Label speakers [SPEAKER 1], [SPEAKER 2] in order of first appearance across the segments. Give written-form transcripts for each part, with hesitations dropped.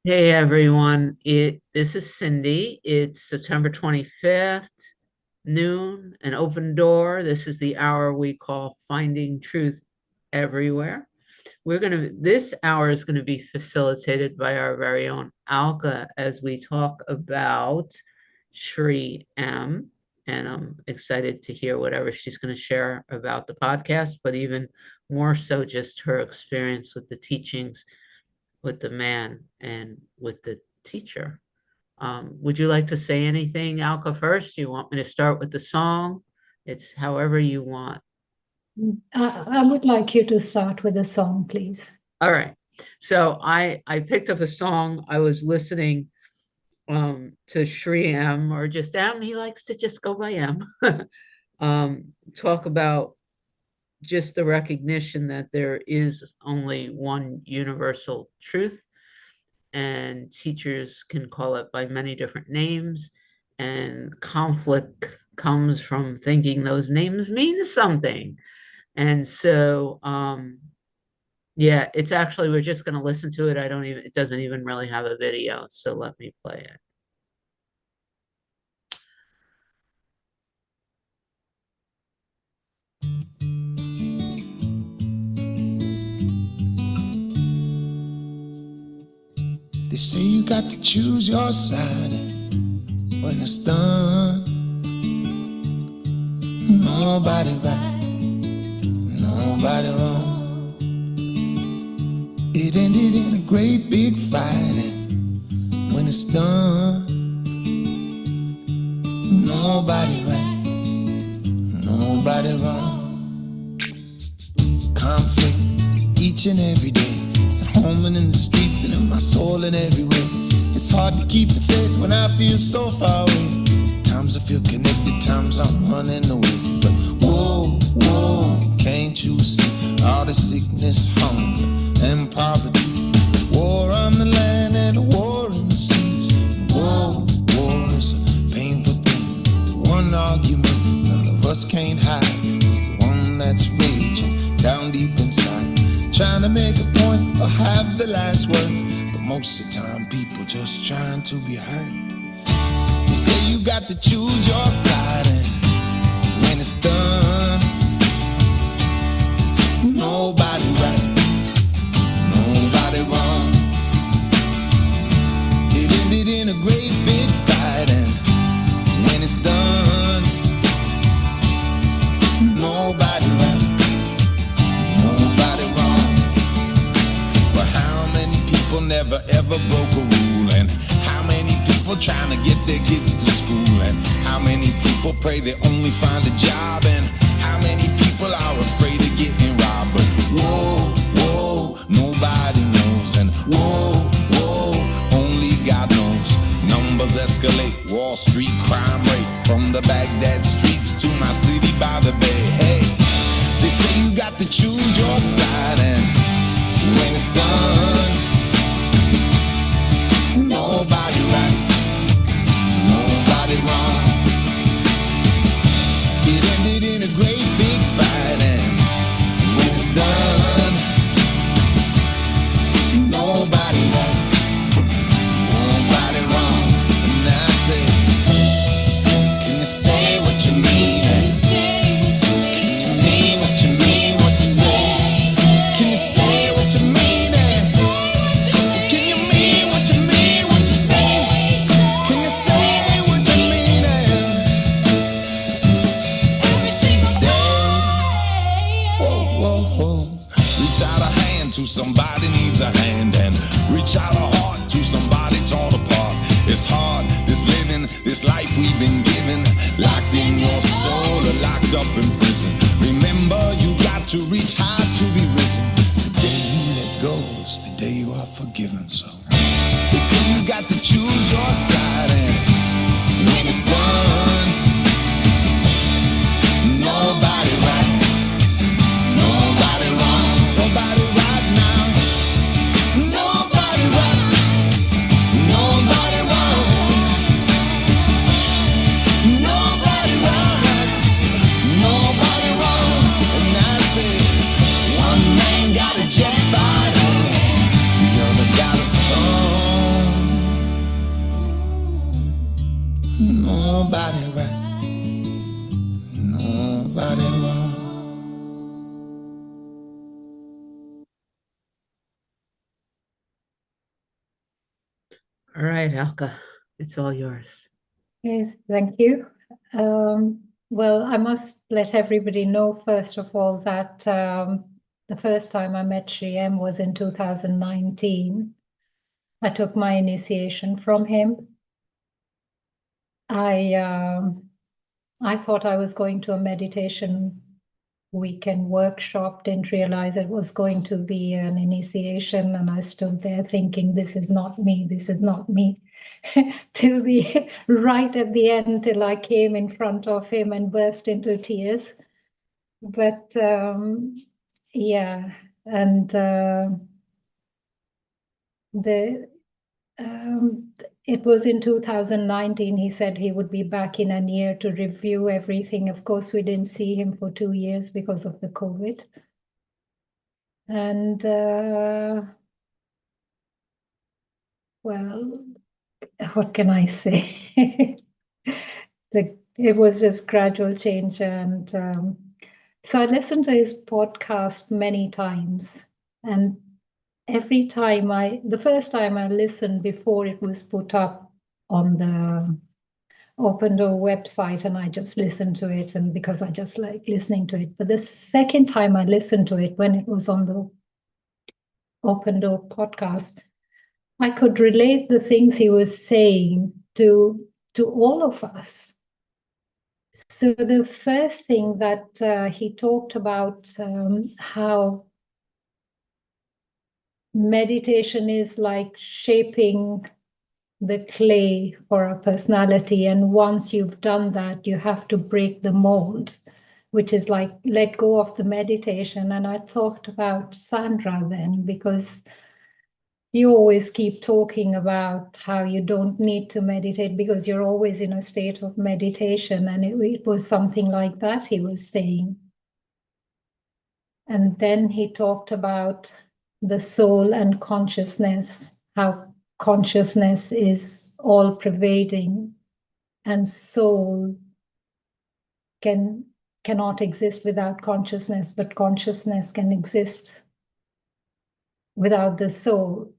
[SPEAKER 1] Hey everyone, this is Cindy. It's September 25th, noon, an open door. This is the hour we call Finding Truth Everywhere. This hour is going to be facilitated by our very own Alka as we talk about Shri M. And I'm excited to hear whatever she's going to share about the podcast, but even more so just her experience with the teachings with the man and with the teacher. Would you like to say anything, Alka, first? You want me to start with the song? It's however you want.
[SPEAKER 2] I would like you to start with a song, please.
[SPEAKER 1] All right. So I picked up a song. I was listening to Shri M, or just M. He likes to just go by M. Talk about just the recognition that there is only one universal truth, and teachers can call it by many different names, and conflict comes from thinking those names mean something. And so yeah, it's actually, we're just going to listen to it. It doesn't even really have a video, so let me play it.
[SPEAKER 3] They say you got to choose your side when it's done. Nobody right, nobody wrong. It ended in a great big fight, and when it's done, nobody right, nobody wrong. Conflict each and every day, at home and in the streets and in my soul and everywhere. It's hard to keep the faith when I feel so far away. Times I feel connected, times I'm running away. But whoa, whoa, can't you see all the sickness, hunger, and poverty? War on the land and a war in the seas. Whoa, war is a painful thing. One argument none of us can't hide is the one that's raging down deep inside. Trying to make a point or have the last word, but most of the time people just trying to be heard. They say you got to choose your side, and when it's done, nobody right, nobody wrong. It ended in a great big fight, and when it's done, nobody right, nobody wrong. But how many people never ever broke a rule, and how many people trying to get their kids to school, and how many people pray they only find a job, and how many people are afraid of getting robbed. But whoa, whoa, nobody knows, and whoa, whoa, only God knows. Numbers escalate, Wall Street crime rate, from the Baghdad streets to my city by the bay. Hey, they say you got to choose your side, and when it's done, nobody right, nobody wrong. It ended in a great big fight, and when it's done, nobody right, nobody wrong. And I say, can you say what you mean? Can you mean what you mean, what you say? Can you say what you mean? Can you mean what you mean, what you say? Can you say what you mean? Every single day. Whoa, whoa, whoa. Reach out a hand to somebody needs a hand, and reach out a heart to somebody torn apart. It's hard, this living, this life we've been given, locked in your soul or locked up in prison. Remember, you got to reach high to be risen. The day you let go is the day you are forgiven. So they say you got to choose your side, and when it's done, nobody right, nobody wrong, nobody right now, nobody right, nobody wrong, nobody right, nobody wrong. And I say, one man got a jet fighter, the other got a song. nobody right, nobody wrong.
[SPEAKER 1] All right, Alka, it's all yours.
[SPEAKER 2] Yes, thank you. Well, I must let everybody know, first of all, that the first time I met Sri M was in 2019. I took my initiation from him. I thought I was going to a meditation weekend workshop, didn't realize it was going to be an initiation, and I stood there thinking, this is not me, this is not me. Till the right at the end, till I came in front of him and burst into tears. But yeah, and it was in 2019. He said he would be back in a year to review everything. Of course, we didn't see him for 2 years because of the COVID. And well, what can I say? It was just gradual change. And so I listened to his podcast many times. And every time the first time I listened before it was put up on the Open Door website, and I just listened to it, and because I just like listening to it. But the second time I listened to it, when it was on the Open Door podcast, I could relate the things he was saying to all of us. So the first thing that he talked about, how meditation is like shaping the clay for a personality, and once you've done that, you have to break the mold, which is like let go of the meditation. And I thought about Sandra then, because you always keep talking about how you don't need to meditate because you're always in a state of meditation, and it was something like that he was saying. And then he talked about the soul and consciousness, how consciousness is all pervading, and soul cannot exist without consciousness, but consciousness can exist without the soul.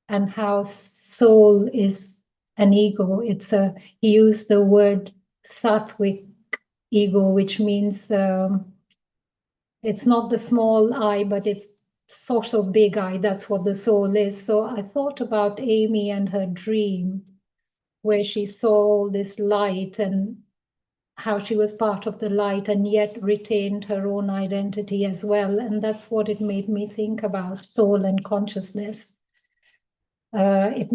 [SPEAKER 2] And how soul is an ego. He used the word sattvic ego, which means it's not the small I, but it's sort of big I. That's what the soul is. So I thought about Amy and her dream, where she saw all this light and how she was part of the light and yet retained her own identity as well. And that's what it made me think about, soul and consciousness. I've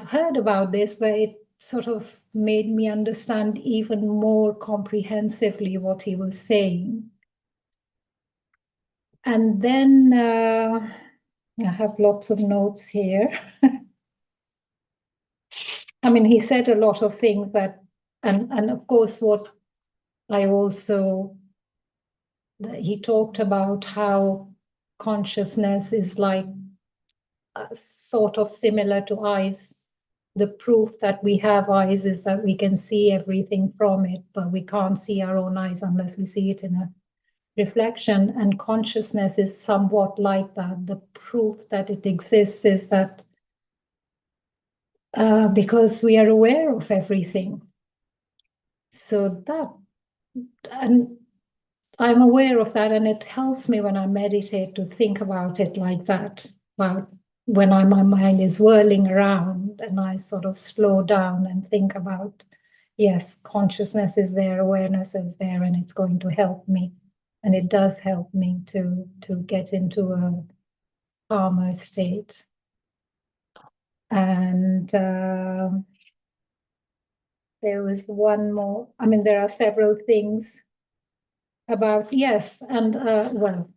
[SPEAKER 2] heard about this, but it sort of made me understand even more comprehensively what he was saying. And then I have lots of notes here. I mean, he said a lot of things that, and of course, what I also, he talked about how consciousness is like sort of similar to eyes. The proof that we have eyes is that we can see everything from it, but we can't see our own eyes unless we see it in a reflection. And consciousness is somewhat like that. The proof that it exists is that because we are aware of everything. So that, and I'm aware of that, and it helps me when I meditate to think about it like that, about when my mind is whirling around, and I sort of slow down and think about, yes, consciousness is there, awareness is there, and it's going to help me. And it does help me to get into a calmer state. And there was one more, I mean, there are several things about, yes, and well,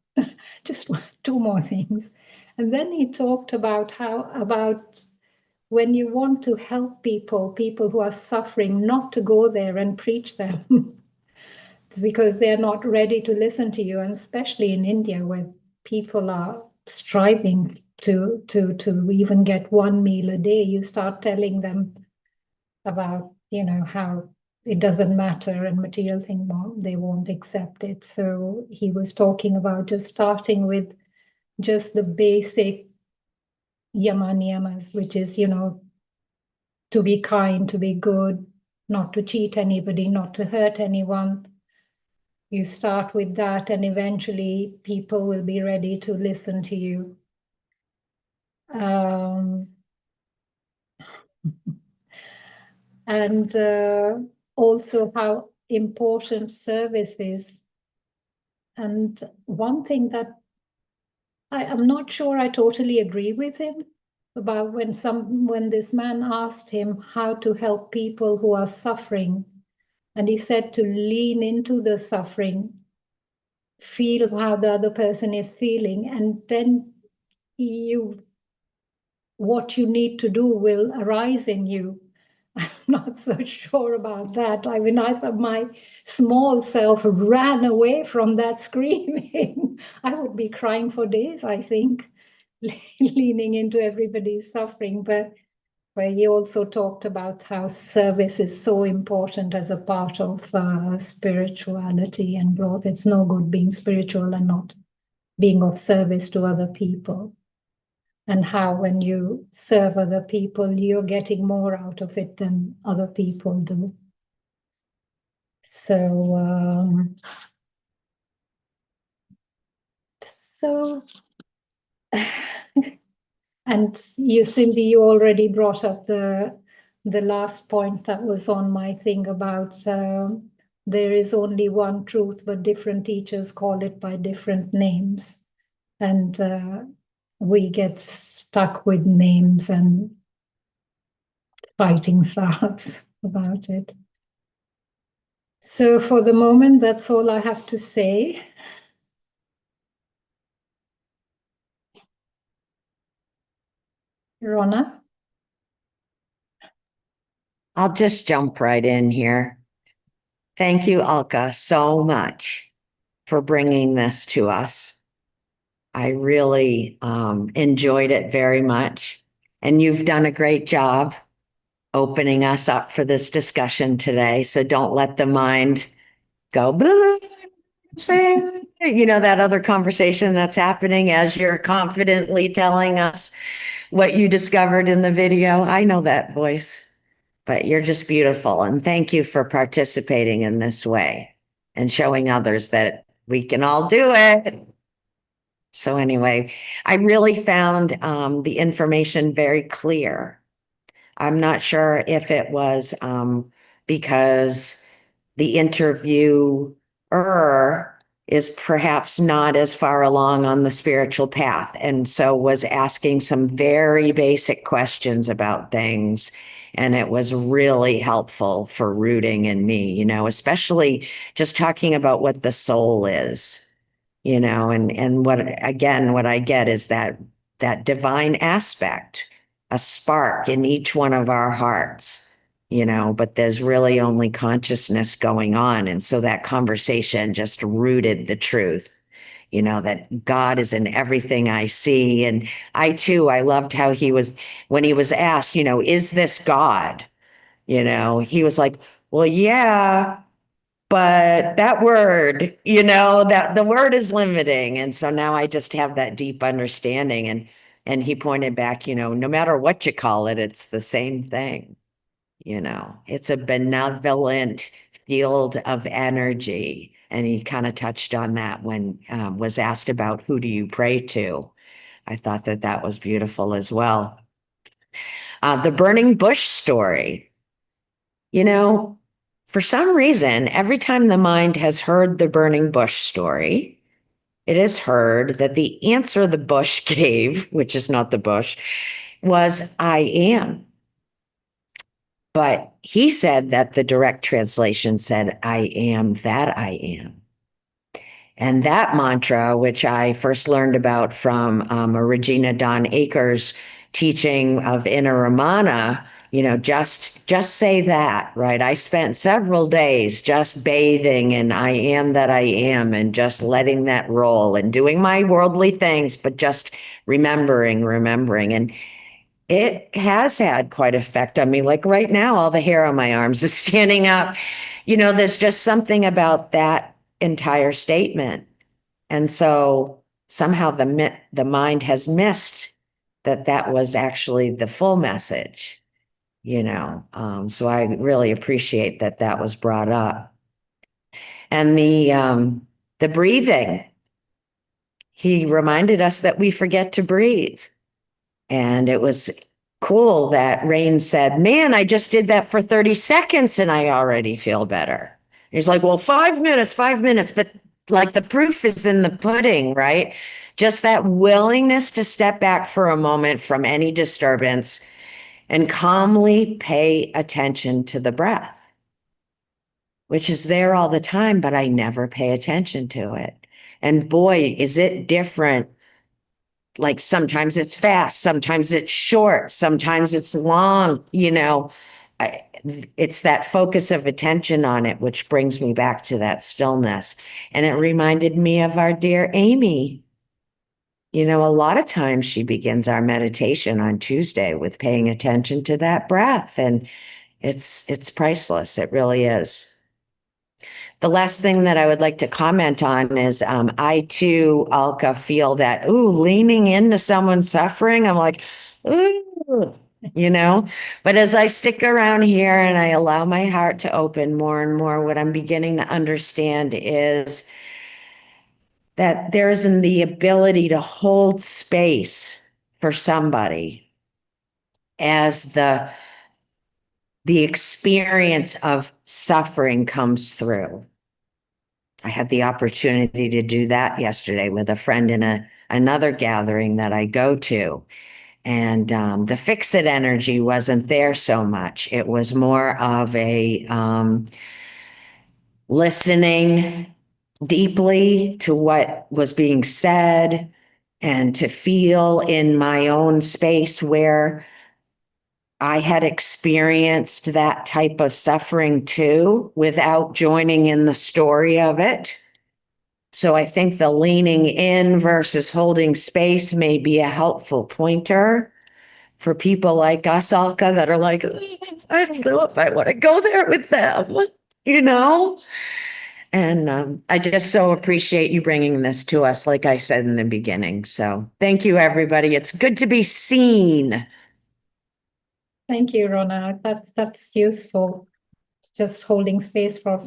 [SPEAKER 2] just 2 more things. And then he talked about about when you want to help people who are suffering, not to go there and preach them because they're not ready to listen to you. And especially in India, where people are striving to even get 1 meal a day, you start telling them about how it doesn't matter and material thing they won't accept it. So he was talking about just starting with just the basic yama niyamas, which is, to be kind, to be good, not to cheat anybody, not to hurt anyone. You start with that, and eventually people will be ready to listen to you. And also how important service is. And one thing that I'm not sure I totally agree with him about when this man asked him how to help people who are suffering, and he said to lean into the suffering, feel how the other person is feeling, and then what you need to do will arise in you. I'm not so sure about that. I mean, I thought my small self ran away from that screaming. I would be crying for days, I think, leaning into everybody's suffering. But where he also talked about how service is so important as a part of spirituality and growth. It's no good being spiritual and not being of service to other people. And how when you serve other people, you're getting more out of it than other people do. So, and you, Cindy, you already brought up the last point that was on my thing about there is only one truth, but different teachers call it by different names. And we get stuck with names and fighting starts about it. So for the moment, that's all I have to say. Rona?
[SPEAKER 4] I'll just jump right in here. Thank you, Alka, so much for bringing this to us. I really enjoyed it very much. And you've done a great job opening us up for this discussion today. So don't let the mind go, blah, say, that other conversation that's happening as you're confidently telling us what you discovered in the video. I know that voice. But you're just beautiful. And thank you for participating in this way and showing others that we can all do it. So anyway, I really found the information very clear. I'm not sure if it was because the interviewer is perhaps not as far along on the spiritual path, and so was asking some very basic questions about things. And it was really helpful for rooting in me, especially just talking about what the soul is, and what I get is that divine aspect, a spark in each one of our hearts, but there's really only consciousness going on. And so that conversation just rooted the truth, that God is in everything I see. And I loved how when he was asked, is this God? He was like, well, yeah, but that word, that the word is limiting. And so now I just have that deep understanding. And he pointed back, no matter what you call it, it's the same thing. It's a benevolent field of energy. And he kind of touched on that when was asked about who do you pray to. I thought that was beautiful as well. The burning bush story. For some reason, every time the mind has heard the burning bush story, it has heard that the answer the bush gave, which is not the bush, was I am. But he said that the direct translation said, I am that I am. And that mantra, which I first learned about from Regina Dawn Akers' teaching of Inner Ramana, just say that, right? I spent several days just bathing in I am that I am and just letting that roll and doing my worldly things, but just remembering. it has had quite effect on me. Like right now, all the hair on my arms is standing up. There's just something about that entire statement. And so somehow the mind has missed that was actually the full message, So I really appreciate that was brought up. And the breathing, he reminded us that we forget to breathe. And it was cool that Rain said, man, I just did that for 30 seconds and I already feel better. He's like, well, 5 minutes, 5 minutes. But like the proof is in the pudding, right? Just that willingness to step back for a moment from any disturbance and calmly pay attention to the breath, which is there all the time, but I never pay attention to it. And boy, is it different. Like sometimes it's fast, sometimes it's short, sometimes it's long, it's that focus of attention on it, which brings me back to that stillness. And it reminded me of our dear Amy. A lot of times she begins our meditation on Tuesday with paying attention to that breath. And it's priceless. It really is. The last thing that I would like to comment on is I too, Alka, feel that, leaning into someone's suffering, I'm like, ooh, But as I stick around here and I allow my heart to open more and more, what I'm beginning to understand is that there's the ability to hold space for somebody as the experience of suffering comes through. I had the opportunity to do that yesterday with a friend in another gathering that I go to. And the fix-it energy wasn't there so much. It was more of a listening deeply to what was being said and to feel in my own space where I had experienced that type of suffering too, without joining in the story of it. So I think the leaning in versus holding space may be a helpful pointer for people like us, Alka, that are like, I don't know if I want to go there with them, And I just so appreciate you bringing this to us, like I said in the beginning. So thank you, everybody. It's good to be seen.
[SPEAKER 2] Thank you, Rona. That's useful. Just holding space for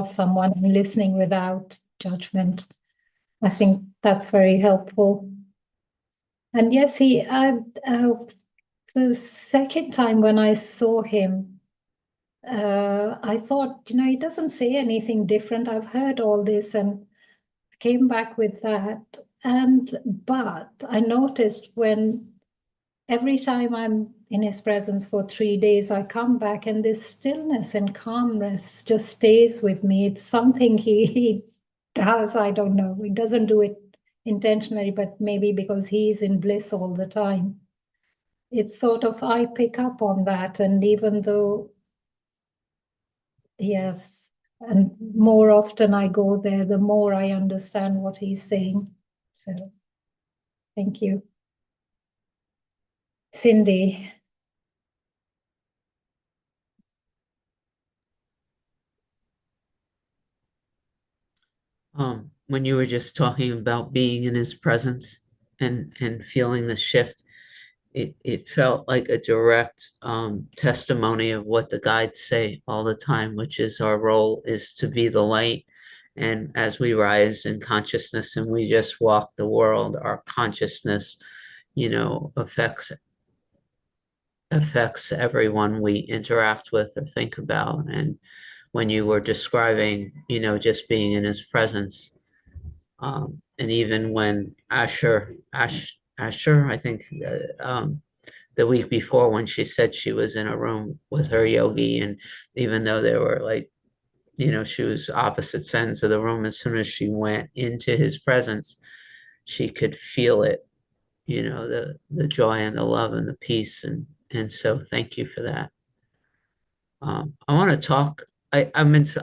[SPEAKER 2] someone and listening without judgment. I think that's very helpful. And yes, the second time when I saw him, I thought, he doesn't say anything different. I've heard all this and came back with that. But I noticed every time I'm in his presence for 3 days, I come back and this stillness and calmness just stays with me. It's something he does. I don't know. He doesn't do it intentionally, but maybe because he's in bliss all the time. It's sort of, I pick up on that. And even though, yes, and more often I go there, the more I understand what he's saying. So thank you. Cindy.
[SPEAKER 1] When you were just talking about being in his presence and feeling the shift, it felt like a direct testimony of what the guides say all the time, which is our role is to be the light. And as we rise in consciousness and we just walk the world, our consciousness, affects everyone we interact with or think about. And when you were describing, just being in his presence, and even when Asher, I think, the week before when she said she was in a room with her yogi, and even though there were like, she was opposite ends of the room, as soon as she went into his presence, she could feel it, the joy and the love and the peace. And so thank you for that. I want to talk. I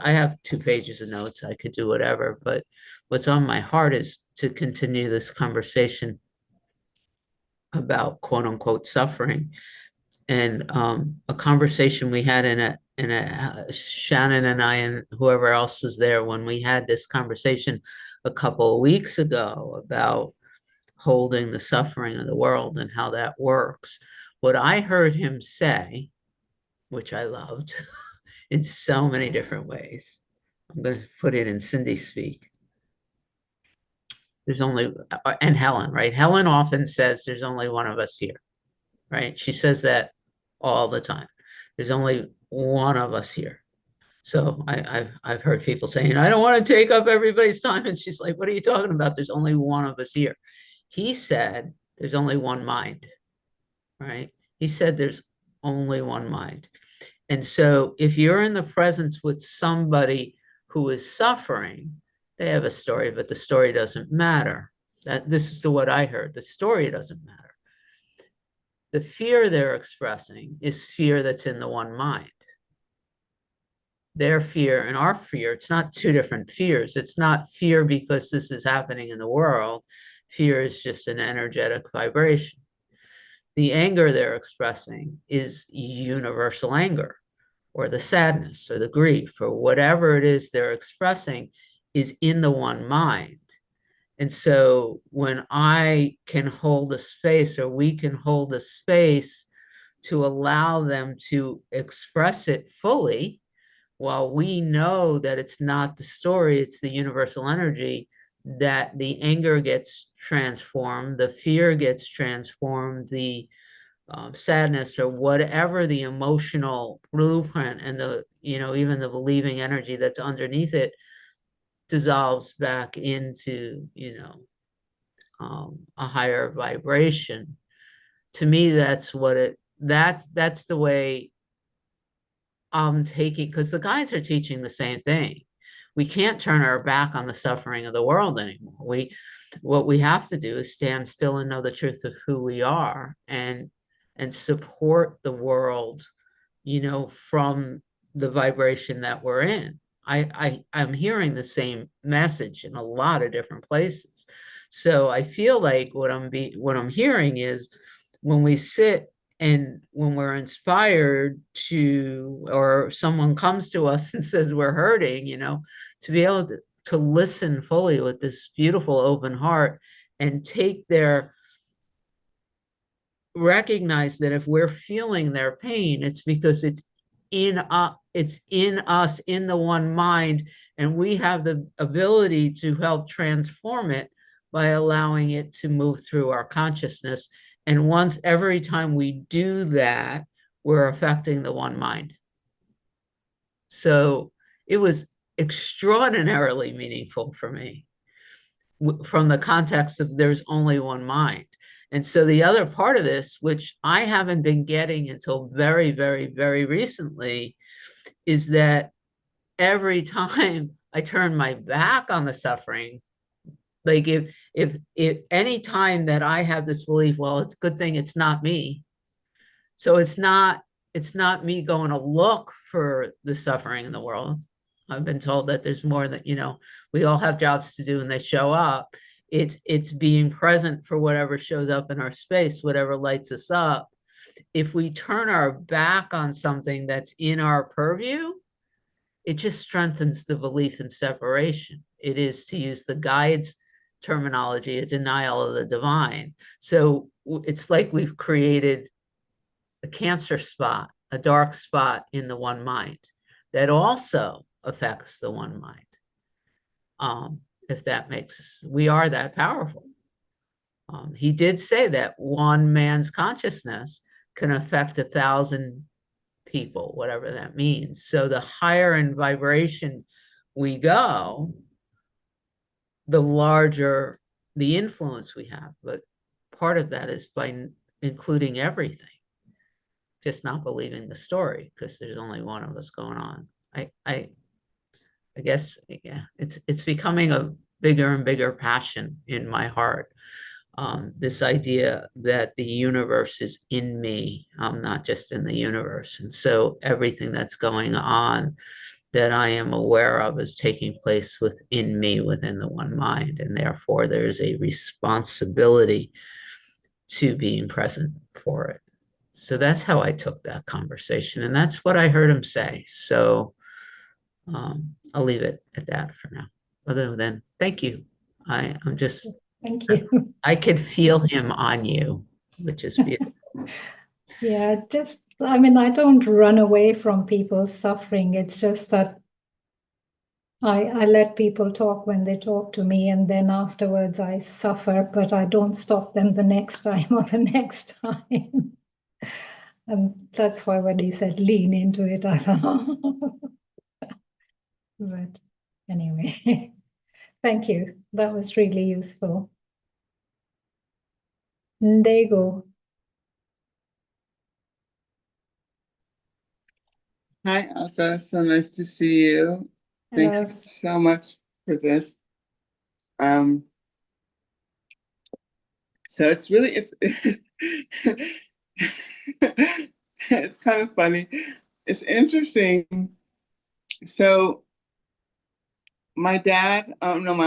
[SPEAKER 1] have 2 pages of notes. I could do whatever, but what's on my heart is to continue this conversation about quote unquote suffering. And a conversation we had Shannon and I and whoever else was there when we had this conversation a couple of weeks ago about holding the suffering of the world and how that works. What I heard him say, which I loved in so many different ways, I'm going to put it in Cindy speak. There's only, and Helen, right? Helen often says there's only one of us here, right? She says that all the time. There's only one of us here. So I've heard people saying, I don't want to take up everybody's time. And she's like, what are you talking about? There's only one of us here. He said, there's only one mind, right? He said, there's only one mind. And so if you're in the presence with somebody who is suffering, they have a story, but the story doesn't matter. This is what I heard. The story doesn't matter. The fear they're expressing is fear that's in the one mind. Their fear and our fear, it's not two different fears. It's not fear because this is happening in the world. Fear is just an energetic vibration. The anger they're expressing is universal anger, or the sadness or the grief or whatever it is they're expressing is in the one mind. And so when I can hold a space, or we can hold a space to allow them to express it fully, while we know that it's not the story, it's the universal energy, that the anger gets transformed, the fear gets transformed, the sadness or whatever the emotional blueprint and the, even the believing energy that's underneath it dissolves back into, a higher vibration. To me, that's what that's the way I'm taking, because the guides are teaching the same thing. We can't turn our back on the suffering of the world anymore. What we have to do is stand still and know the truth of who we are and support the world, from the vibration that we're in. I'm hearing the same message in a lot of different places. So I feel like what I'm hearing is when we sit and when we're inspired to, or someone comes to us and says we're hurting, to be able to listen fully with this beautiful open heart and recognize that if we're feeling their pain, it's because it's in us, in the one mind, and we have the ability to help transform it by allowing it to move through our consciousness. And every time we do that, we're affecting the one mind. So it was extraordinarily meaningful for me from the context of there's only one mind. And so the other part of this, which I haven't been getting until very, very, very recently, is that every time I turn my back on the suffering, like if any time that I have this belief, well, it's a good thing it's not me. So it's not me going to look for the suffering in the world. I've been told that there's more that, we all have jobs to do and they show up. It's being present for whatever shows up in our space, whatever lights us up. If we turn our back on something that's in our purview, it just strengthens the belief in separation. It is, to use the guides' terminology, a denial of the divine. So it's like we've created a cancer spot, a dark spot in the one mind that also affects the one mind. If that makes us, we are that powerful. He did say that one man's consciousness can affect 1,000 people, whatever that means. So the higher in vibration we go, the larger the influence we have. But part of that is by including everything, just not believing the story, because there's only one of us going on. I guess, yeah, it's becoming a bigger and bigger passion in my heart. This idea that the universe is in me. I'm not just in the universe. And so everything that's going on that I am aware of is taking place within me, within the one mind. And therefore there's a responsibility to being present for it. So that's how I took that conversation, and that's what I heard him say. So I'll leave it at that for now. Other than thank you. I'm just,
[SPEAKER 2] Thank you.
[SPEAKER 1] I could feel him on you, which is beautiful.
[SPEAKER 2] Yeah, I mean, I don't run away from people's suffering. It's just that I let people talk when they talk to me, and then afterwards I suffer, but I don't stop them the next time or the next time. And that's why when he said lean into it, I thought, but anyway, thank you. That was really useful. Ndego.
[SPEAKER 5] Hi, Alka. So nice to see you. Thank
[SPEAKER 2] Hello.
[SPEAKER 5] you so much for this. So it's really it's kind of funny. It's interesting. So my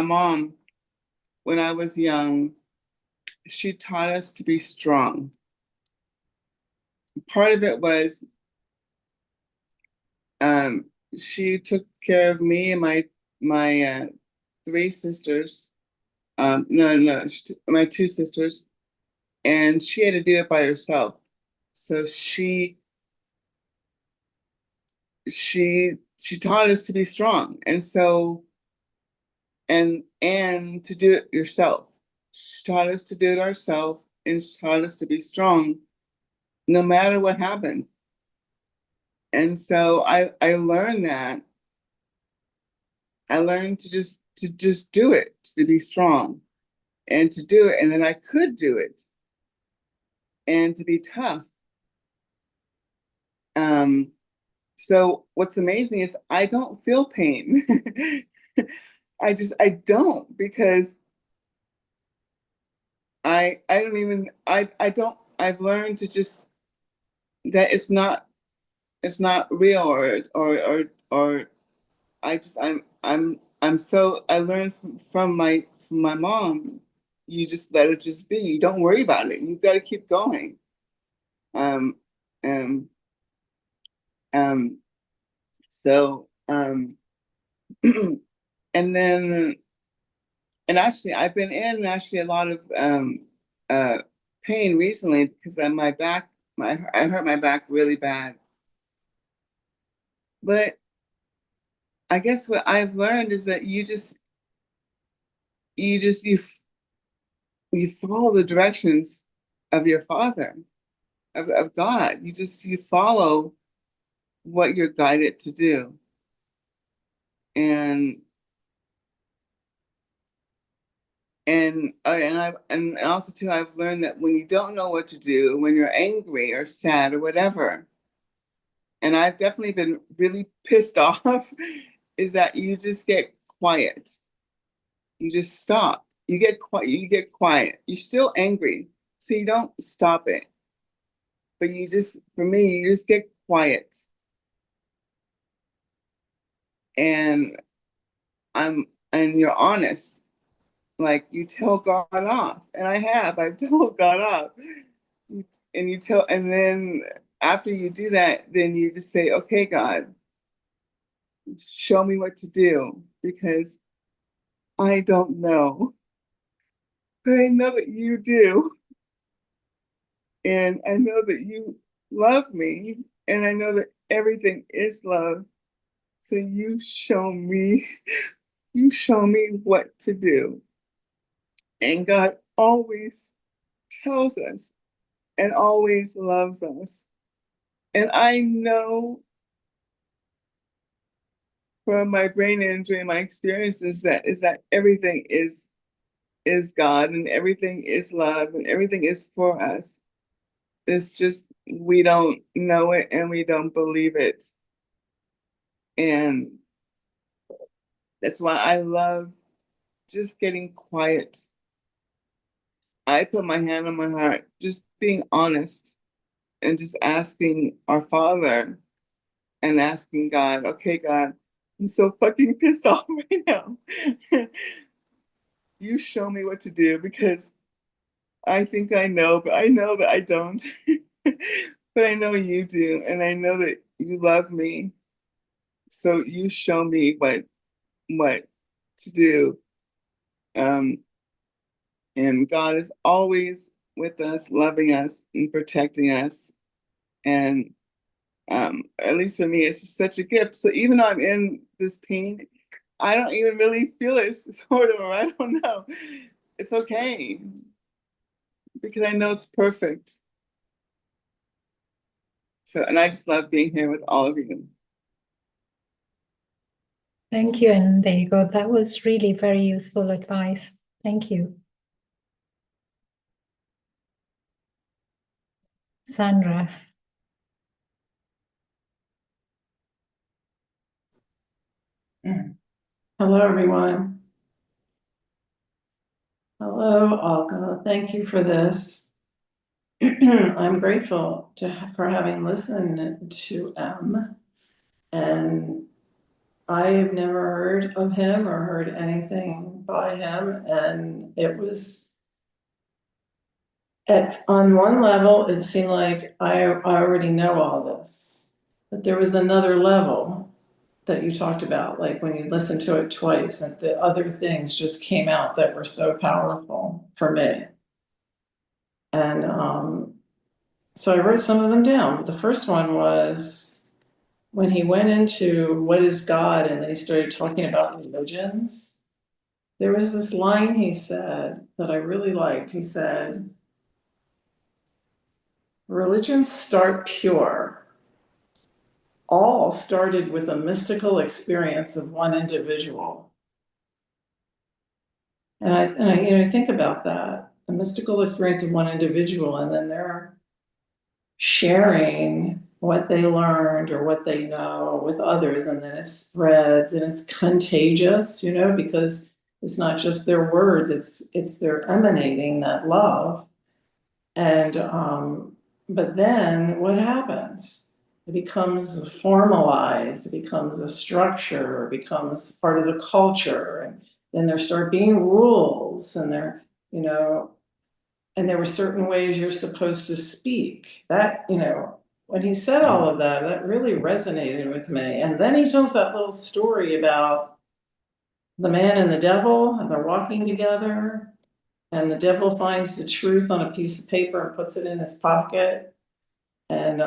[SPEAKER 5] mom, when I was young, she taught us to be strong. Part of it was she took care of me and my three sisters. My two sisters, and she had to do it by herself. So she taught us to be strong, and to do it yourself. She taught us to do it ourselves, and she taught us to be strong, no matter what happened. And so I learned that. I learned to just do it, to be strong, and to do it, and then I could do it, and to be tough. So what's amazing is I don't feel pain. I don't, because I've learned to just, that it's not real, or I learned from my mom, you just let it just be. You don't worry about it. You got to keep going. Um, um, so, and then, and actually, I've been in a lot of pain recently because my back, I hurt my back really bad. But I guess what I've learned is that you follow the directions of your Father, of God. You follow what you're guided to do. And also too, I've learned that when you don't know what to do, when you're angry or sad or whatever, and I've definitely been really pissed off, is that you just get quiet. You just stop. You get quiet. You're still angry, so you don't stop it. But for me, you just get quiet. And you're honest. Like, you tell God off. And I've told God off. And then after you do that, then you just say, okay, God, show me what to do, because I don't know. But I know that you do. And I know that you love me. And I know that everything is love. So you show me what to do. And God always tells us and always loves us. And I know from my brain injury and my experiences that everything is God, and everything is love, and everything is for us. It's just we don't know it and we don't believe it. And that's why I love just getting quiet. I put my hand on my heart, just being honest, and just asking our Father and asking God, okay, God, I'm so fucking pissed off right now. You show me what to do, because I think I know, but I know that I don't. But I know you do, and I know that you love me. So you show me what to do. Um, and God is always with us, loving us and protecting us. And at least for me, it's just such a gift. So even though I'm in this pain, I don't even really feel it, sort of, or I don't know. It's okay because I know it's perfect. So, and I just love being here with all of you.
[SPEAKER 2] Thank you, and there you go. That was really very useful advice. Thank you. Sandra.
[SPEAKER 6] Hello, everyone. Hello, Olga. Thank you for this. I'm grateful for having listened to M. And I've never heard of him or heard anything by him. And it was, on one level, it seemed like I already know all this. But there was another level that you talked about, like when you listened to it twice, and the other things just came out that were so powerful for me. And so I wrote some of them down. The first one was when he went into what is God, and then he started talking about religions. There was this line he said that I really liked. He said, religions start pure. All started with a mystical experience of one individual. And I think about that, a mystical experience of one individual, and then they're sharing what they learned or what they know with others, and then it spreads and it's contagious, because it's not just their words, it's they're emanating that love. And but then what happens? It becomes formalized, it becomes a structure, it becomes part of the culture, and then there start being rules, and and there were certain ways you're supposed to speak. That, when he said all of that, that really resonated with me. And then he tells that little story about the man and the devil, and they're walking together, and the devil finds the truth on a piece of paper and puts it in his pocket. And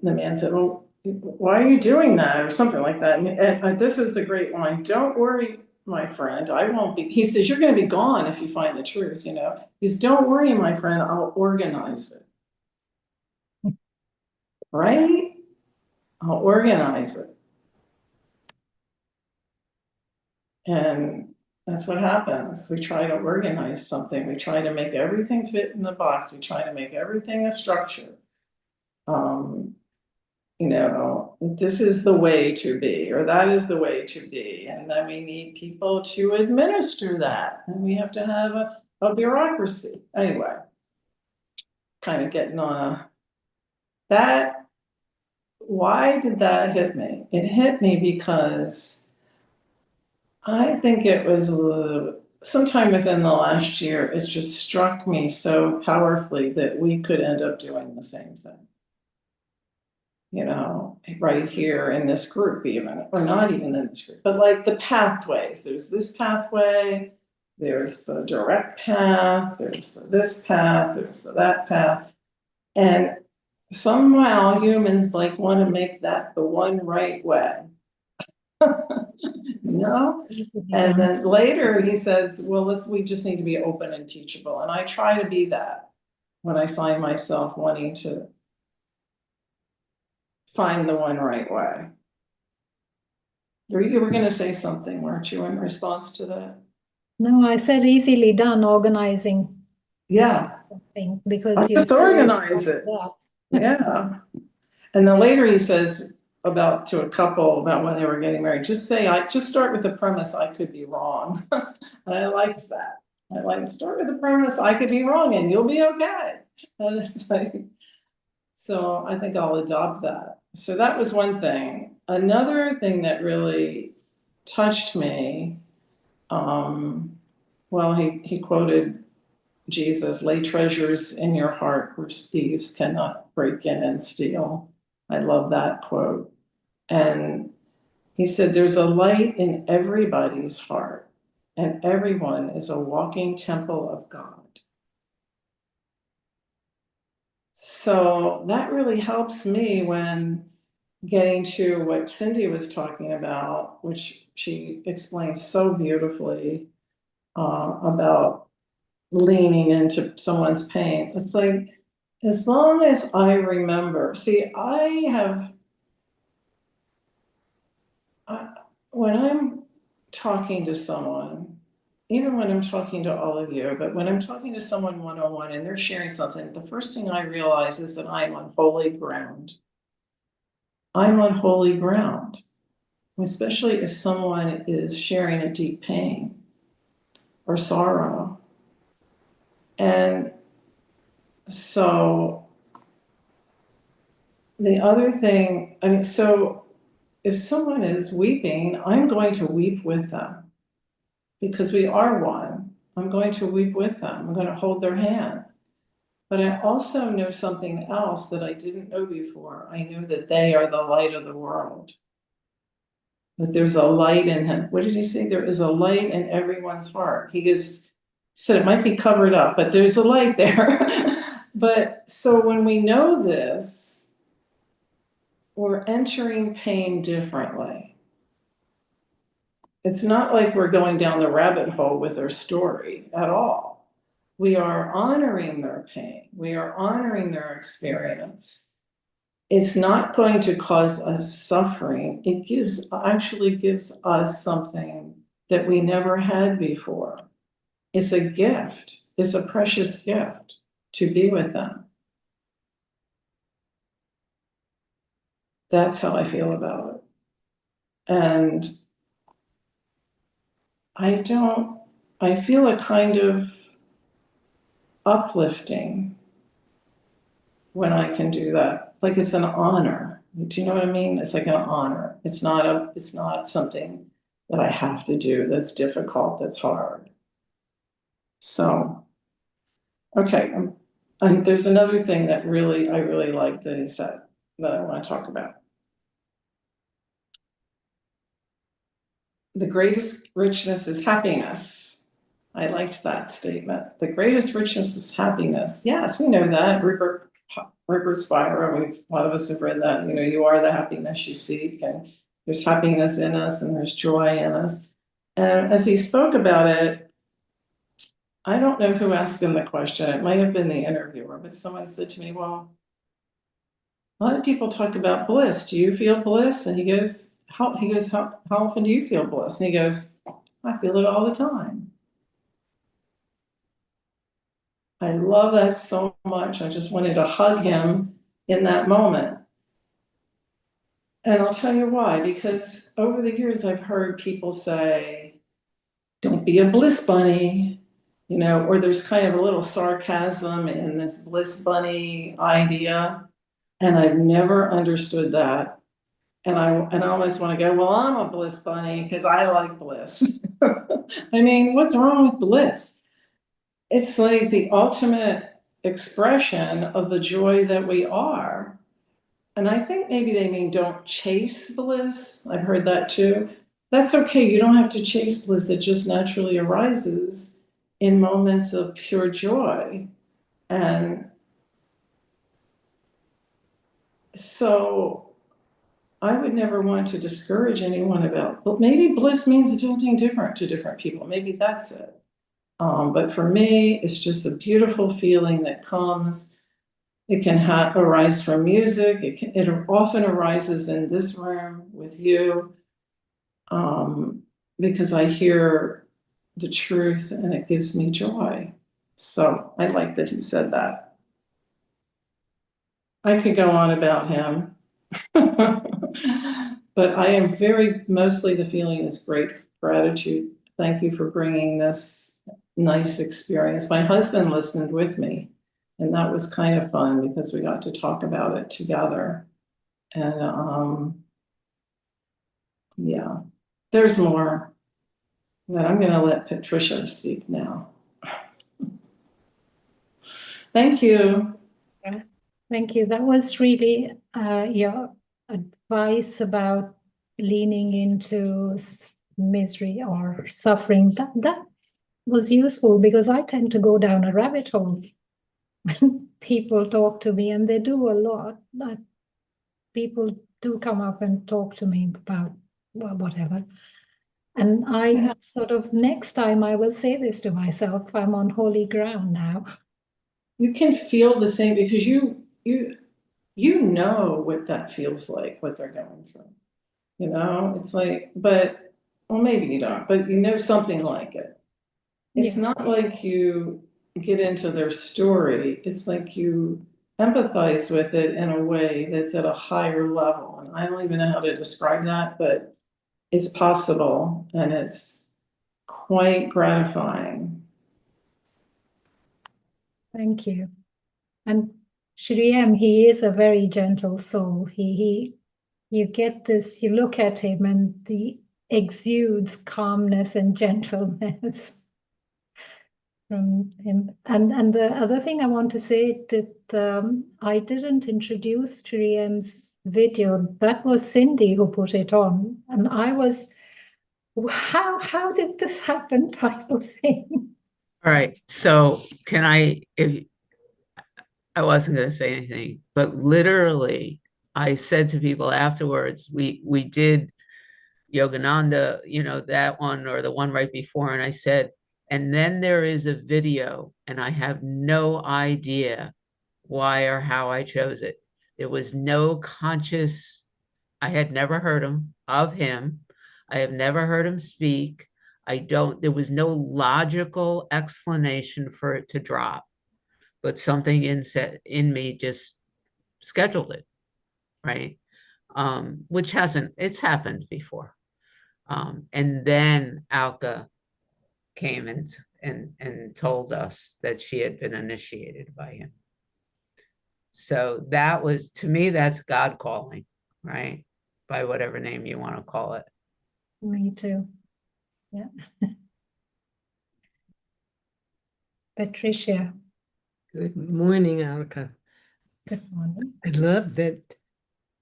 [SPEAKER 6] the man said, well, why are you doing that? Or something like that. And this is the great line. Don't worry, my friend, I won't be. He says, you're going to be gone if you find the truth, He says, don't worry, my friend, I'll organize it. Right? I'll organize it. And that's what happens. We try to organize something. We try to make everything fit in the box. We try to make everything a structure. This is the way to be, or that is the way to be. And then we need people to administer that. And we have to have a bureaucracy. Anyway, kind of getting on that. Why did that hit me? It hit me because I think it was sometime within the last year, it just struck me so powerfully that we could end up doing the same thing. Right here in this group, even, or not even in this group, but like the pathways. There's this pathway, there's the direct path, there's this path, there's that path. And somehow humans want to make that the one right way. And then later he says, well, we just need to be open and teachable. And I try to be that when I find myself wanting to find the one right way. You were going to say something, weren't you, in response to that?
[SPEAKER 2] No, I said easily done, organizing.
[SPEAKER 6] Yeah.
[SPEAKER 2] Something, because
[SPEAKER 6] I just organize it. Yeah. And then later he says to a couple about when they were getting married, just start with the premise I could be wrong. And I liked that. Start with the premise I could be wrong and you'll be okay. And it's so I think I'll adopt that. So that was one thing. Another thing that really touched me, he quoted Jesus, lay treasures in your heart where thieves cannot break in and steal. I love that quote. And he said, there's a light in everybody's heart, and everyone is a walking temple of God. So that really helps me when getting to what Cindy was talking about, which she explains so beautifully, about leaning into someone's pain. It's like, as long as I remember, see, when I'm talking to someone, even when I'm talking to all of you, but when I'm talking to someone one-on-one and they're sharing something, the first thing I realize is that I'm on holy ground. I'm on holy ground, especially if someone is sharing a deep pain or sorrow. And so the other thing, I mean, so if someone is weeping, I'm going to weep with them because we are one. I'm going to weep with them. I'm going to hold their hand. But I also know something else that I didn't know before. I know that they are the light of the world. That there's a light in him. What did he say? There is a light in everyone's heart. He said it might be covered up, but there's a light there. But so when we know this, we're entering pain differently. It's not like we're going down the rabbit hole with their story at all. We are honoring their pain. We are honoring their experience. It's not going to cause us suffering. It actually gives us something that we never had before. It's a gift. It's a precious gift to be with them. That's how I feel about it. And I feel a kind of uplifting when I can do that. Like it's an honor. Do you know what I mean? It's like an honor. It's not something that I have to do that's difficult, that's hard. So, okay. And there's another thing that I really like that he said that I want to talk about. The greatest richness is happiness. I liked that statement. The greatest richness is happiness. Yes, we know that. Rupert Spira, a lot of us have read that. You are the happiness you seek, and there's happiness in us, and there's joy in us. And as he spoke about it, I don't know who asked him the question. It might have been the interviewer, but someone said to me, well, a lot of people talk about bliss. Do you feel bliss? And he goes, how often do you feel bliss? And he goes, I feel it all the time. I love that so much. I just wanted to hug him in that moment. And I'll tell you why, because over the years I've heard people say, don't be a bliss bunny, or there's kind of a little sarcasm in this bliss bunny idea. And I've never understood that. And I almost want to go, well, I'm a bliss bunny because I like bliss. I mean, what's wrong with bliss? It's like the ultimate expression of the joy that we are. And I think maybe they mean don't chase bliss. I've heard that too. That's okay. You don't have to chase bliss. It just naturally arises in moments of pure joy. And so I would never want to discourage anyone about, but maybe bliss means something different to different people. Maybe that's it. But for me, it's just a beautiful feeling that comes. It can arise from music. It often arises in this room with you, because I hear the truth and it gives me joy. So I like that he said that. I could go on about him. But I am mostly the feeling is great gratitude. Thank you for bringing this nice experience. My husband listened with me, and that was kind of fun because we got to talk about it together. And yeah, there's more, but I'm going to let Patricia speak now. Thank you.
[SPEAKER 2] Thank you. That was really your advice about leaning into misery or suffering. That was useful because I tend to go down a rabbit hole when people talk to me, and they do a lot. That people do come up and talk to me about, well, whatever. And I sort of, next time I will say this to myself, I'm on holy ground now.
[SPEAKER 6] You can feel the same because you know what that feels like, what they're going through. You know, it's like, but well, maybe you don't, but you know something like it. It's
[SPEAKER 2] Yeah.
[SPEAKER 6] not like you get into their story. It's like you empathize with it in a way that's at a higher level. And I don't even know how to describe that, but it's possible and it's quite gratifying.
[SPEAKER 2] Thank you. And Shriyam, he is a very gentle soul. You get this, you look at him and he exudes calmness and gentleness from him. And the other thing I want to say that I didn't introduce Shriyam's video. That was Cindy who put it on. And I was, how did this happen type of thing.
[SPEAKER 1] All right. So can if I wasn't going to say anything, but literally I said to people afterwards, we did Yogananda, that one or the one right before. And I said, and then there is a video and I have no idea why or how I chose it. There was no conscious, I had never heard of him. I have never heard him speak. There was no logical explanation for it to drop, but something in me just scheduled it, right? Which it's happened before. And then Alka came and told us that she had been initiated by him. So that was, to me, that's God calling, right? By whatever name you want to call it.
[SPEAKER 2] Me too. Yeah. Patricia,
[SPEAKER 7] Good morning, Alka.
[SPEAKER 2] good morning.
[SPEAKER 7] I love that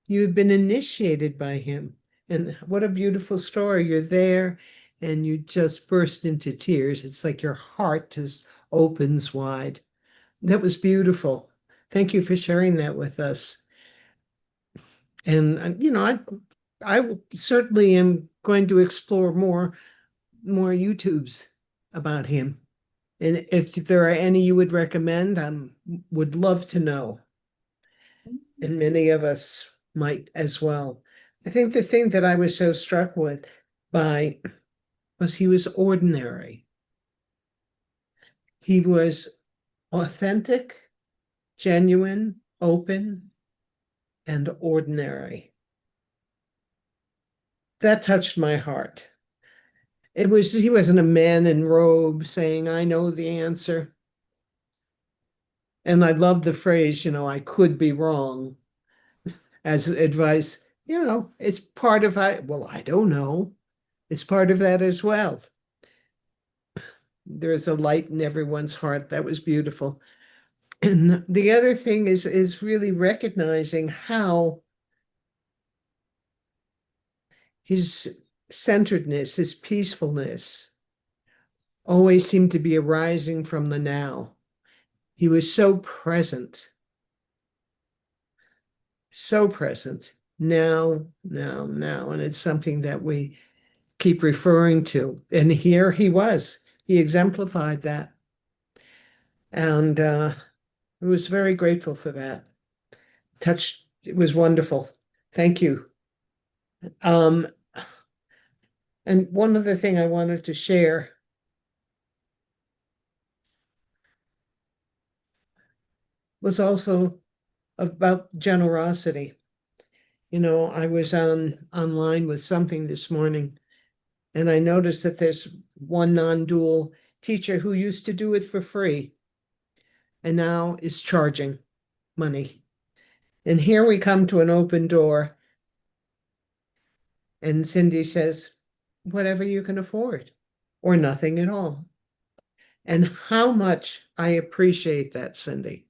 [SPEAKER 7] you've been initiated by him. And what a beautiful story. You're there and you just burst into tears. It's like your heart just opens wide. That was beautiful. Thank you for sharing that with us. And I certainly am going to explore more YouTubes about him. And if there are any you would recommend, I would love to know. And many of us might as well. I think the thing that I was so struck by was he was ordinary. He was authentic, genuine, open, and ordinary. That touched my heart. He wasn't a man in robe saying, I know the answer. And I love the phrase, I could be wrong, as advice. It's part of, I don't know. It's part of that as well. There's a light in everyone's heart. That was beautiful. And the other thing is really recognizing how his centeredness, his peacefulness always seemed to be arising from the now. He was so present. So present. Now. And it's something that we keep referring to. And here he was. He exemplified that. And I was very grateful for that. It was wonderful. Thank you. And one other thing I wanted to share was also about generosity. I was online with something this morning, and I noticed that there's one non-dual teacher who used to do it for free and now is charging money. And here we come to an open door, and Cindy says, whatever you can afford, or nothing at all. And how much I appreciate that, Cindy.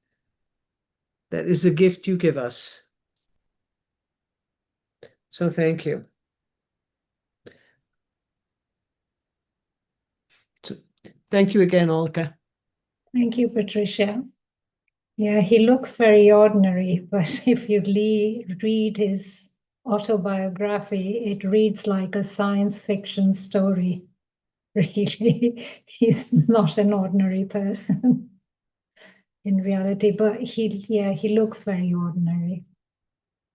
[SPEAKER 7] That is a gift you give us. So thank you. So, thank you again, Olga.
[SPEAKER 2] Thank you, Patricia. Yeah, he looks very ordinary, but if you read his autobiography, it reads like a science fiction story. Really, he's not an ordinary person in reality, but he looks very ordinary.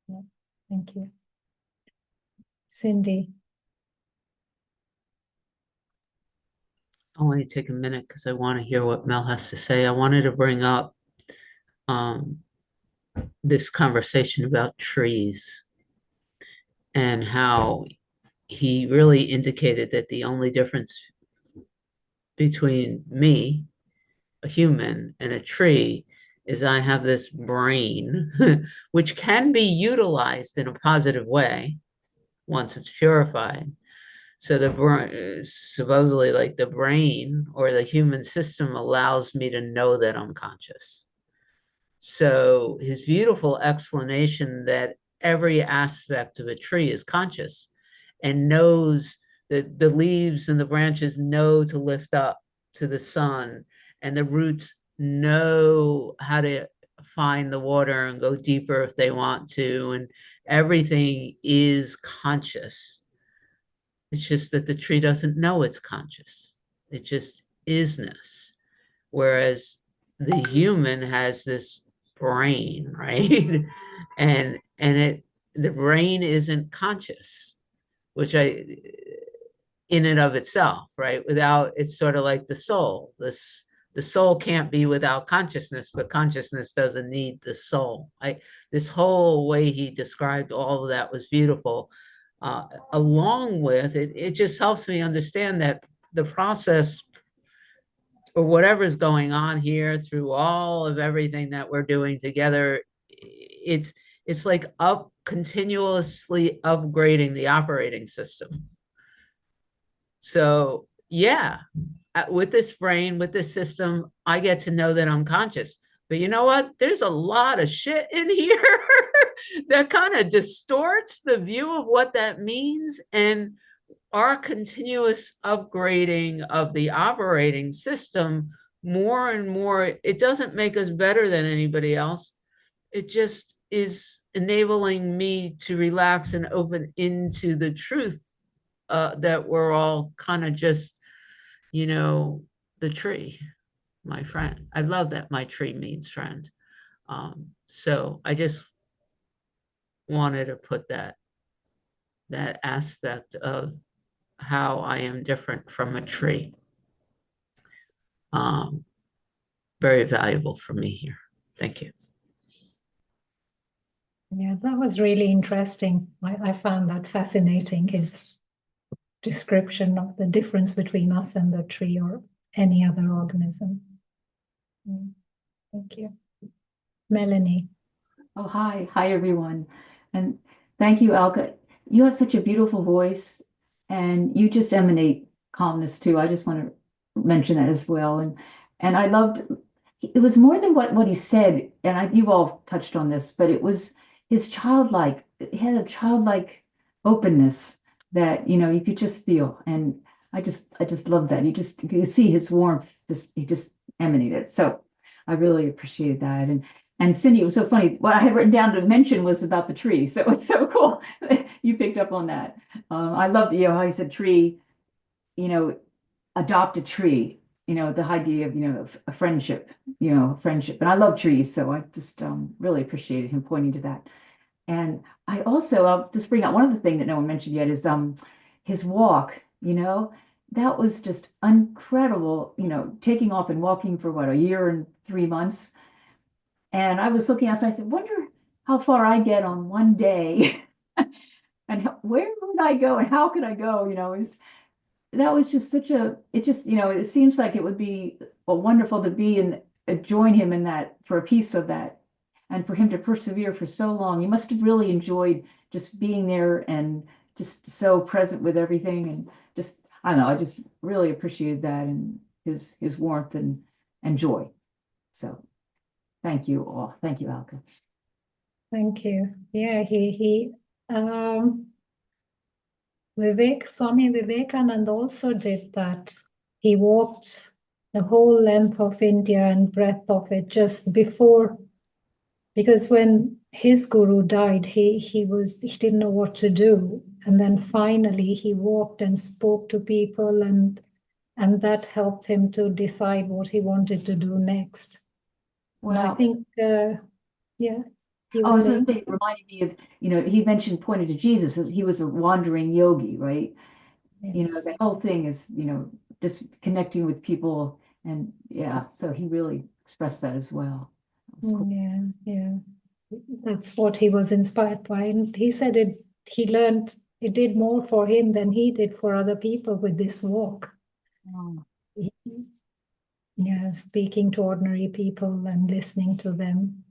[SPEAKER 2] Yeah, thank you. Cindy.
[SPEAKER 1] Only take a minute because I want to hear what Mel has to say. I wanted to bring up this conversation about trees and how he really indicated that the only difference between me, a human, and a tree is I have this brain, which can be utilized in a positive way once it's purified. So the brain, supposedly, like the brain or the human system allows me to know that I'm conscious. So his beautiful explanation that every aspect of a tree is conscious and knows that the leaves and the branches know to lift up to the sun, and the roots know how to find the water and go deeper if they want to, and everything is conscious. It's just that the tree doesn't know it's conscious. It just isness. Whereas the human has this brain, right? and the brain isn't conscious, which in and of itself, right? Without, it's sort of like the soul. The soul can't be without consciousness, but consciousness doesn't need the soul. This whole way he described all of that was beautiful. Along with it, it just helps me understand that the process or whatever's going on here through all of everything that we're doing together, it's like continuously upgrading the operating system. So yeah, with this brain, with this system, I get to know that I'm conscious. But you know what? There's a lot of shit in here that kind of distorts the view of what that means. And our continuous upgrading of the operating system, more and more, it doesn't make us better than anybody else. It just is enabling me to relax and open into the truth that we're all kind of just, the tree, my friend. I love that my tree means friend. So I just wanted to put that aspect of how I am different from a tree. Very valuable for me here. Thank you.
[SPEAKER 2] Yeah, that was really interesting. I found that fascinating, his description of the difference between us and the tree or any other organism. Thank you. Melanie.
[SPEAKER 8] Oh, hi. Hi, everyone. And thank you, Alka. You have such a beautiful voice and you just emanate calmness too. I just want to mention that as well. And I loved, it was more than what he said. And you've all touched on this, but it was his childlike, he had a childlike openness that, you could just feel. And I just love that. You see his warmth, he just emanated. So I really appreciate that. And Cindy, it was so funny. What I had written down to mention was about the tree. So it's so cool you picked up on that. I loved, how you said tree, adopt a tree, the idea of a friendship, friendship. And I love trees. So I just really appreciated him pointing to that. And I also, I'll just bring out one other thing that no one mentioned yet is his walk, that was just incredible, taking off and walking for what, a year and 3 months. And I was looking outside, I said, wonder how far I get on one day and where would I go and how could I go? That was just it seems like it would be wonderful to be and join him in that, for a piece of that. And for him to persevere for so long, you must have really enjoyed just being there and just so present with everything. And just, I don't know, I just really appreciated that and his warmth and joy. So thank you all. Thank you, Alka.
[SPEAKER 2] Thank you. Yeah, Swami Vivekananda also did that. He walked the whole length of India and breadth of it just before, because when his guru died, he didn't know what to do. And then finally he walked and spoke to people, and that helped him to decide what he wanted to do next. And I
[SPEAKER 8] Wow.
[SPEAKER 2] think, yeah. You
[SPEAKER 8] Oh,
[SPEAKER 2] were
[SPEAKER 8] I was
[SPEAKER 2] saying?
[SPEAKER 8] going to say, it reminded me of, he pointed to Jesus as he was a wandering yogi, right?
[SPEAKER 2] Yes.
[SPEAKER 8] The whole thing is, just connecting with people. And yeah, so he really expressed that as well. That was cool.
[SPEAKER 2] Yeah. That's what he was inspired by. And he said he learned it did more for him than he did for other people with this walk.
[SPEAKER 8] Oh,
[SPEAKER 2] Yeah, speaking to ordinary people and listening to them.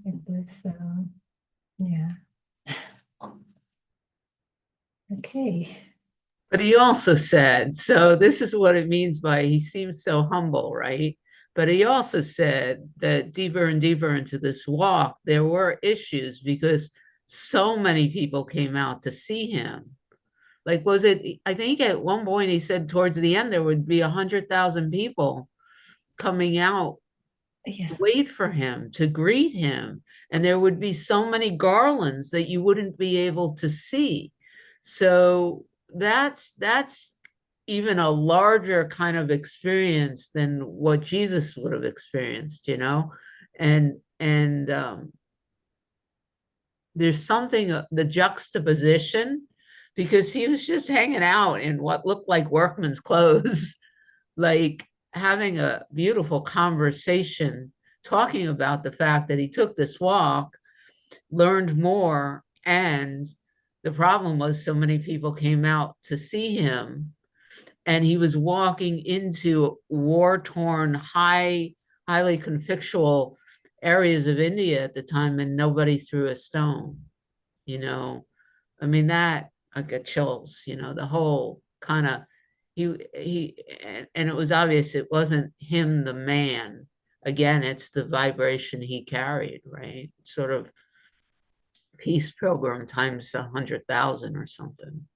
[SPEAKER 2] It was, yeah. Okay.
[SPEAKER 1] But he also said, so this is what it means by he seems so humble, right? But he also said that deeper and deeper into this walk, there were issues because so many people came out to see him. Like, I think at one point he said towards the end, there would be 100,000 people coming out to wait for him, to greet him. And there would be so many garlands that you wouldn't be able to see. So that's even a larger kind of experience than what Jesus would have experienced, and there's something, the juxtaposition, because he was just hanging out in what looked like workman's clothes, like having a beautiful conversation, talking about the fact that he took this walk, learned more, and the problem was so many people came out to see him, and he was walking into war-torn, highly conflictual areas of India at the time, and nobody threw a stone. I mean, that I got chills. The whole kind of and it was obvious it wasn't him, the man. Again, it's the vibration he carried, right? Sort of peace pilgrim times 100,000 or something.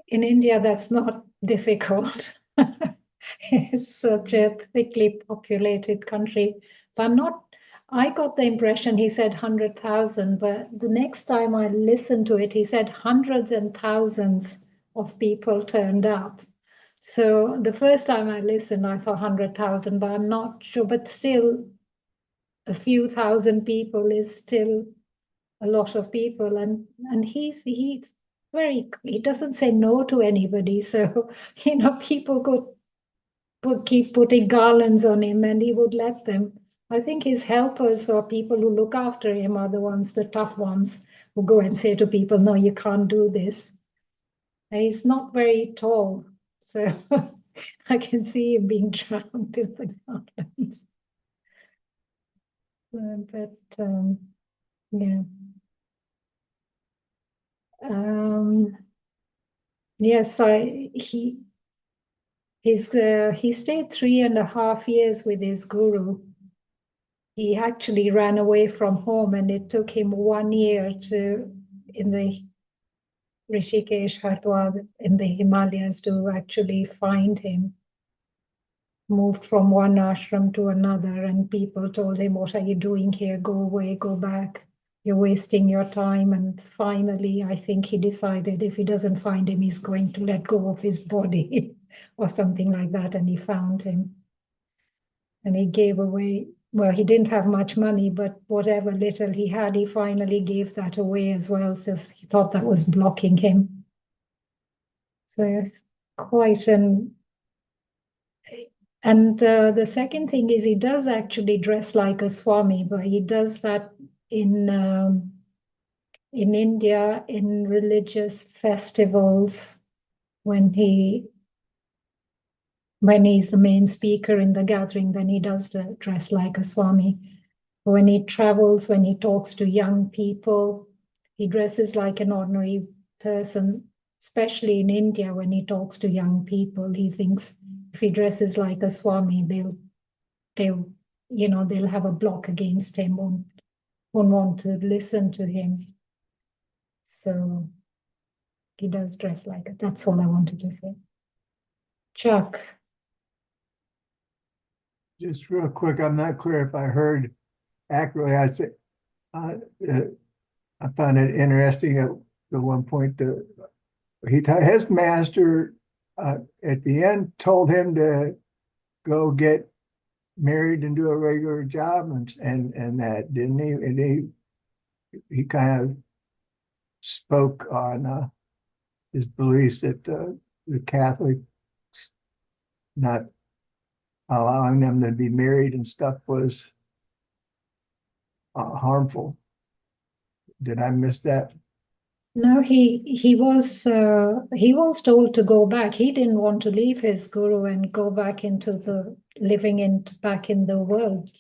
[SPEAKER 2] In India, that's not difficult. It's such a thickly populated country. But I got the impression he said 100,000, but the next time I listened to it, he said hundreds and thousands of people turned up. So the first time I listened, I thought 100,000, but I'm not sure. But still, a few thousand people is still a lot of people. And he's he doesn't say no to anybody. So, people would keep putting garlands on him and he would let them. I think his helpers or people who look after him are the ones, the tough ones, who go and say to people, no, you can't do this. And he's not very tall, so I can see him being drowned in the garlands. Yeah. Yes, he stayed 3.5 years with his guru. He actually ran away from home, and it took him 1 year in the Rishikesh, Hardwar, in the Himalayas, to actually find him. Moved from one ashram to another, and people told him, what are you doing here? Go away, go back. You're wasting your time. And finally, I think he decided if he doesn't find him, he's going to let go of his body or something like that. And he found him. And he gave away, well, he didn't have much money, but whatever little he had, he finally gave that away as well. So he thought that was blocking him. So it's quite an... And the second thing is he does actually dress like a Swami, but he does that in India in religious festivals when he's the main speaker in the gathering. Then he does dress like a Swami. When he travels, when he talks to young people, he dresses like an ordinary person. especially in India, when he talks to young people, he thinks if he dresses like a Swami, they'll have a block against him, won't want to listen to him. So he does dress like it. That's all I wanted to say. Chuck.
[SPEAKER 9] Just real quick, I'm not clear if I heard accurately. I said, I found it interesting at the one point that his master at the end told him to go get married and do a regular job and that, didn't he? And he kind of spoke on his beliefs that the Catholics not allowing them to be married and stuff was harmful. Did I miss that?
[SPEAKER 2] No, he was told to go back. He didn't want to leave his guru and go back into the back in the world.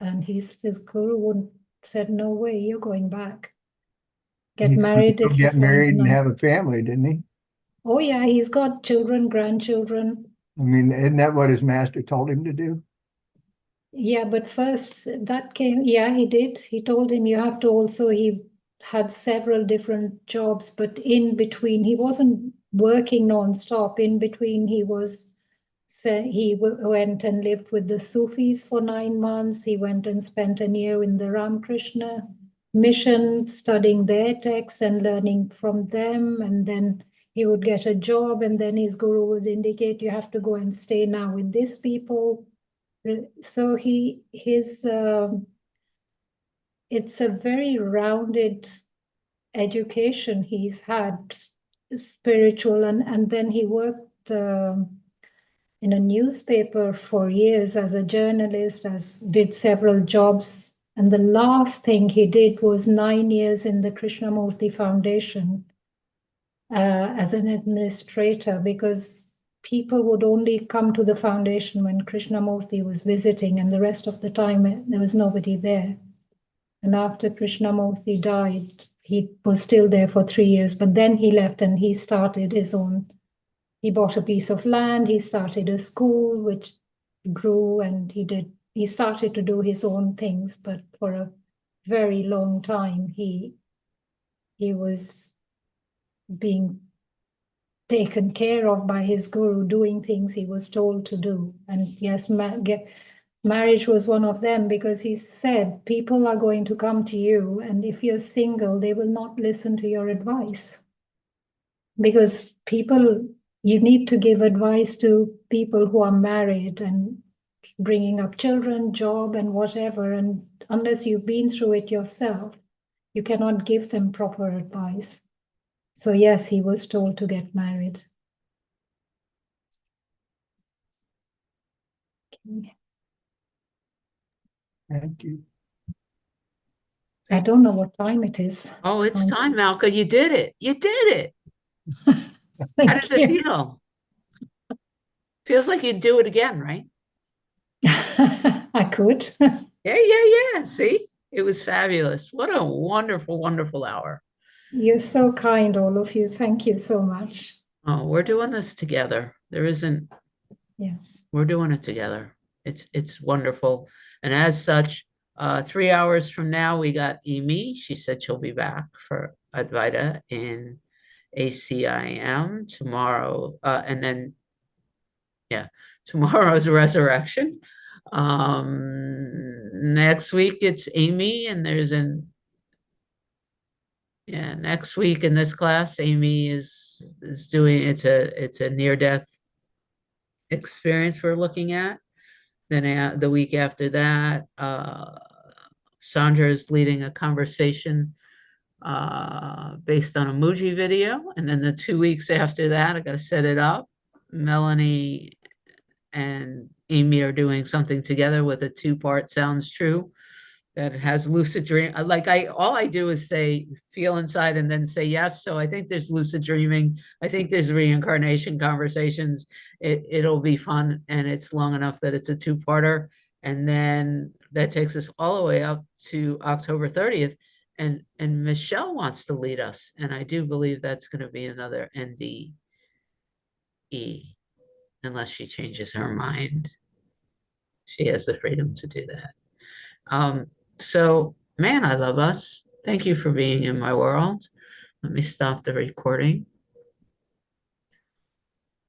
[SPEAKER 2] And his guru said, no way, you're going back. Get married if you
[SPEAKER 9] get married and
[SPEAKER 2] find
[SPEAKER 9] have a family, didn't he?
[SPEAKER 2] Oh yeah, he's got children, grandchildren.
[SPEAKER 9] I mean, isn't that what his master told him to do?
[SPEAKER 2] Yeah, but first that came, yeah, he did. He told him you have to also, he had several different jobs, but in between, he wasn't working non-stop. In between, he went and lived with the Sufis for 9 months. He went and spent a year in the Ramakrishna mission, studying their texts and learning from them. And then he would get a job, and then his guru would indicate you have to go and stay now with these people. So it's a very rounded education he's had, spiritual, and then he worked in a newspaper for years as a journalist, did several jobs. And the last thing he did was 9 years in the Krishnamurti Foundation as an administrator, because people would only come to the foundation when Krishnamurti was visiting, and the rest of the time there was nobody there. And after Krishnamurti died, he was still there for 3 years, but then he left and he started his own. He bought a piece of land, he started a school which grew, and he started to do his own things, but for a very long time he was being taken care of by his guru, doing things he was told to do. And yes, marriage was one of them, because he said people are going to come to you, and if you're single, they will not listen to your advice. Because you need to give advice to people who are married and bringing up children, job, and whatever. And unless you've been through it yourself, you cannot give them proper advice. So yes, he was told to get married. Okay.
[SPEAKER 9] Thank you.
[SPEAKER 2] I don't know what time it is.
[SPEAKER 1] Oh, it's time, Malka. You did it. You did it. How does it feel? Feels like you'd do it again, right?
[SPEAKER 2] I could.
[SPEAKER 1] Yeah. See, it was fabulous. What a wonderful, wonderful hour.
[SPEAKER 2] You're so kind, all of you. Thank you so much.
[SPEAKER 1] Oh, we're doing this together.
[SPEAKER 2] Yes.
[SPEAKER 1] We're doing it together. It's wonderful. And as such, 3 hours from now, we got Amy. She said she'll be back for Advaita in ACIM tomorrow. And then, yeah, tomorrow's resurrection. Next week it's Amy, and next week in this class, Amy is doing, it's a near-death experience we're looking at. Then the week after that, Sandra is leading a conversation based on a Muji video. And then the 2 weeks after that, I got to set it up. Melanie and Amy are doing something together with a 2-part Sounds True that has lucid dream. All I do is say, feel inside, and then say yes. So I think there's lucid dreaming. I think there's reincarnation conversations. It'll be fun, and it's long enough that it's a 2-parter. And then that takes us all the way up to October 30th. and Michelle wants to lead us, and I do believe that's going to be another NDE, unless she changes her mind. She has the freedom to do that. So, man, I love us. Thank you for being in my world. Let me stop the recording.